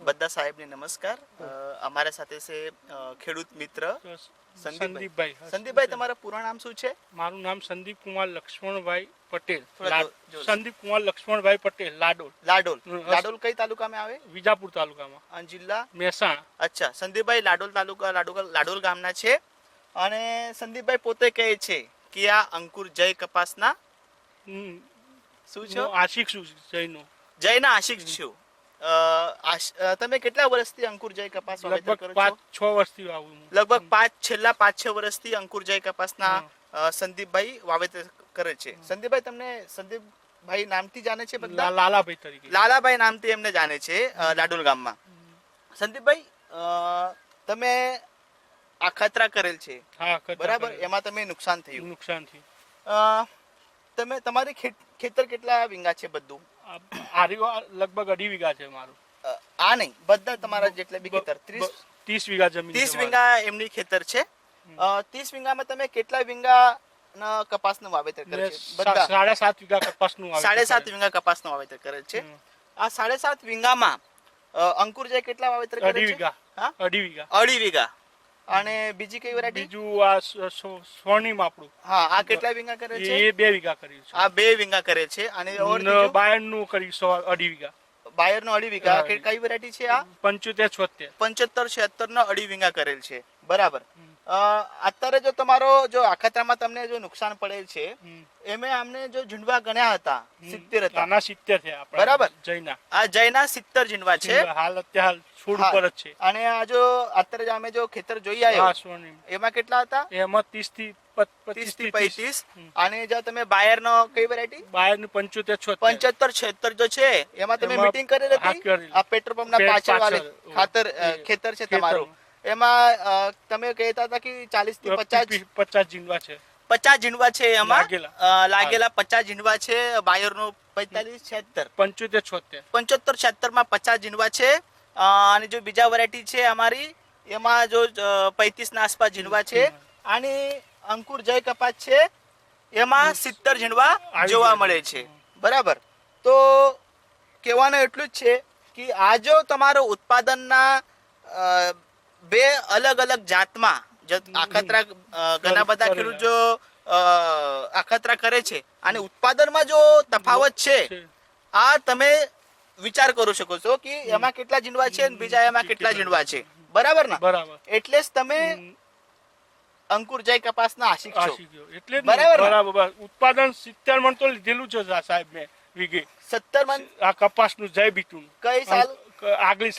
બધા સાહેબને નમસ્કાર. અમારા સાથે છે ખેડૂત મિત્ર સંદીપભાઈ. સંદીપભાઈ, તમારા પૂરું નામ શું છે? મારું નામ સંદીપ કુમાર લક્ષ્મણભાઈ પટેલ. થોડા જોર. સંદીપ કુમાર લક્ષ્મણભાઈ પટેલ, લાડોલ. લાડોલ. લાડોલ કઈ તાલુકામાં આવે? વિજાપુર તાલુકામાં. અને જિલ્લા મહેસાણા. અચ્છા, સંદીપભાઈ લાડોલ તાલુકા લાડોલ ગામના છે. અને સંદીપભાઈ પોતે કહે છે કે આ અંકુર જય કપાસના શું છો? આશિક છું જયનો. જયના આશિક છું. તમે કેટલા વર્ષથી અંકુર જય કપાસ વાવેતર કરો છો? 5-6 વર્ષથી વાવું છું. લગભગ છેલ્લા 5-6 વર્ષથી અંકુર જય કપાસના સંદીપભાઈ વાવેતર કરે છે. સંદીપભાઈ તમને સંદીપભાઈ નામથી જાણે છે બધા? લાલાભાઈ તરીકે. લાલાભાઈ નામથી એમને જાણે છે લાડોલ ગામમાં. સંદીપભાઈ, તમે અખતરા કરેલ છે, બરાબર? એમાં તમે નુકસાન થયું. તમે તમારી ખેતર કેટલા વીંગા છે બધું? લગભગ 2.5 વીઘા છે મારું. આ નહીં, બધા તમારા જેટલા બી ખેતર? 30 વીઘા જમીન. 30 વીઘા એમની ખેતર છે. 30 વીઘામાં તમે કેટલા વીઘા કપાસનું વાવેતર કરે છે? બધા 7.5 વીઘા કપાસનું. 7.5 વીઘા કપાસનું વાવેતર કરે છે. આ 7.5 વીઘામાં અંકુર જય કેટલા વાવેતર કરે છે? 2.5 વીઘા. હા, 2.5 વીઘા. 2.5 વીઘા. અને બીજી કઈ વેરાયટી? બીજું આ સ્વર્ણિમ આપણું. હા, આ કેટલા વીઘા કરે છે? એ 2 વીઘા કર્યું છે. આ 2 વીઘા કરે છે. અને બાયરનું કર્યું 2.5 વીઘા. બાયરનો 2.5 વીઘા. કઈ વેરાયટી છે આ? 75-76. 75-76 નો 2.5 વીઘા કરેલ છે, બરાબર. અત્યારે જો તમારો જો અખતરામાં તમને જો નુકસાન પડેલ છે, એમે અમને જો ઝીંડવા ગણ્યા હતા 70 હતા. આના 70 છે આપણે. બરાબર. જયના. આ જયના 70 ઝીંડવા છે. હાલ અત્યારે છોડ ઉપર જ છે. અને આ જો અત્યારે અમે જો ખેતર જોઈ આવ્યો, એમાં કેટલા હતા? એમાં 30 થી 35. અને જો તમે બાયર નો કઈ વેરાયટી? બાયર નું 75-76 જો છે, એમાં તમે મીટિંગ કરેલી હતી? આ પેટ્રોલ પંપ ના પાછળ વાળે ખાતર ખેતર છે તમારું, એમાં તમે કહેતા હતા કે 40 થી 50 ઝીંડવા છે. 50 ઝીંડવા છે એમાં લાગેલા. 50 ઝીંડવા છે. બાયર નો 45-76 75-76 માં 50 ઝીંડવા છે. અને જો બીજા વેરાયટી છે અમારી, એમાં જો 35 ના આસપાસ ઝીંડવા છે. અને અંકુર જય કપાસ છે, એમાં 70 ઝીંડવા જોવા મળે છે, બરાબર. તો કહેવાનું એટલું જ છે કે આ જો તમારો ઉત્પાદનના બે અલગ અલગ જાતમાં અખતરા ઘણા બધા ખેડૂત જો અખતરા કરે છે, અને ઉત્પાદનમાં જો તફાવત છે, આ તમે વિચાર કરી શકો છો કે એમાં કેટલા ઝીંડવા છે અને બીજા એમાં કેટલા ઝીંડવા છે, બરાબર ને? બરાબર. એટલે જ તમે અંકુર જય કપાસના આશિક છો, એટલે બરાબર. ઉત્પાદન 70 મણ તો લીધેલું છે સાહેબ મેં વીઘે. 70 મણ આ કપાસનું જય બીટું. કઈ સાલ? આગલી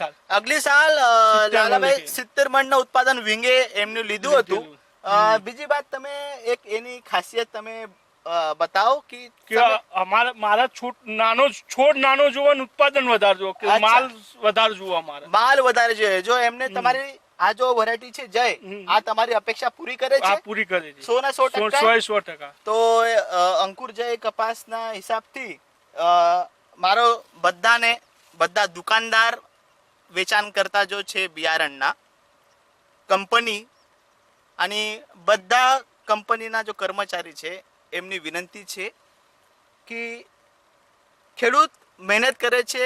સાલ લાલાભાઈ 70 મણ નું ઉત્પાદન વીંગે એમનું લીધું હતું. બીજી વાત, તમે એક એની ખાસિયત તમે બતાવો કે મારા છોડ નાનો જોવો, ઉત્પાદન વધારે જોવો, કે માલ વધારે જોવો. માલ વધારે જોઈએ. જો એમને તમારી આ જો વેરાયટી છે જય, આ તમારી અપેક્ષા પૂરી કરે છે? પૂરી કરે છે. 100%. તો અંકુર જય કપાસના હિસાબથી મારો બધા દુકાનદાર, વેચાણ કરતા જો છે બિયારણના કંપની, અને બધા કંપનીના જો કર્મચારી છે, એમની વિનંતી છે કે ખેડૂત મહેનત કરે છે,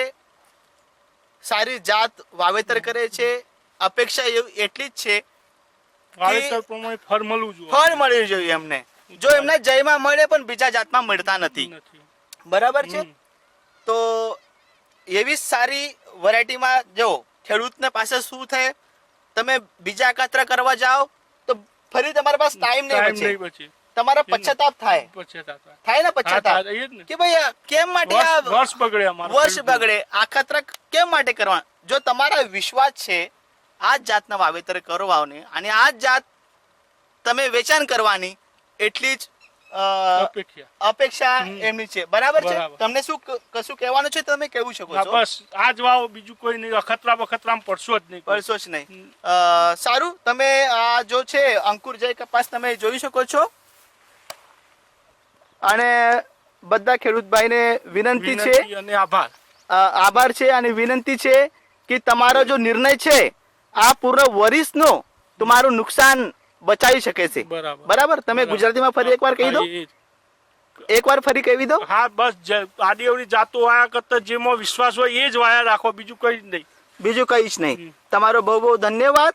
સારી જાત વાવેતર કરે છે, અપેક્ષા એટલી જ છે વાવેતર પ્રમાણે ફળ મળવું જોઈએ એમને. જો એમને જયમાં મળે પણ બીજા જાતમાં મળતા નથી, બરાબર છે? તો એવી સારી વેરાયટીમાં જો ખેડૂતને પાસે શું થાય, તમે બીજા અખતરા કરવા જાઓ તો ફરી તમારા પાસે ટાઈમ નહીં બચે, તમારા પશ્ચાતાપ થાય ને? પશ્ચાતાપ કે ભાઈ કેમ માટે વર્ષ બગડે, અખતરા કેમ માટે કરવા? જો તમારા વિશ્વાસ છે આ જ જાતના વાવેતર કરવાની અને આ જ જાત તમે વેચાણ કરવાની, એટલી જ અપેક્ષા એમની છે, બરાબર છે? તમને શું કશું કહેવાનું છે તમે કહી શકો છો? બસ આ જ વાવો, બીજું કોઈ નહીં. અખતરામાં પડશો જ નહીં. સારું. તમે આ જો છે અંકુર જય કપાસ તમે જોઈ શકો છો. અને બધા ખેડૂત ભાઈને વિનંતી છે અને આભાર છે, અને વિનંતી છે કે તમારો જો નિર્ણય છે આ પૂર્ણ વર્ષનો તમારું નુકસાન બચાવી શકે છે, બરાબર? તમે ગુજરાતીમાં ફરી એકવાર કહી દો. એકવાર ફરી કહી દો. હા, બસ આડી અવળી જાતો વાયા કરતા જેમાં વિશ્વાસ હોય એ જ વાયા રાખો, બીજું કઈ નહીં. બીજું કઈ જ નહીં. તમારો બહુ બહુ ધન્યવાદ.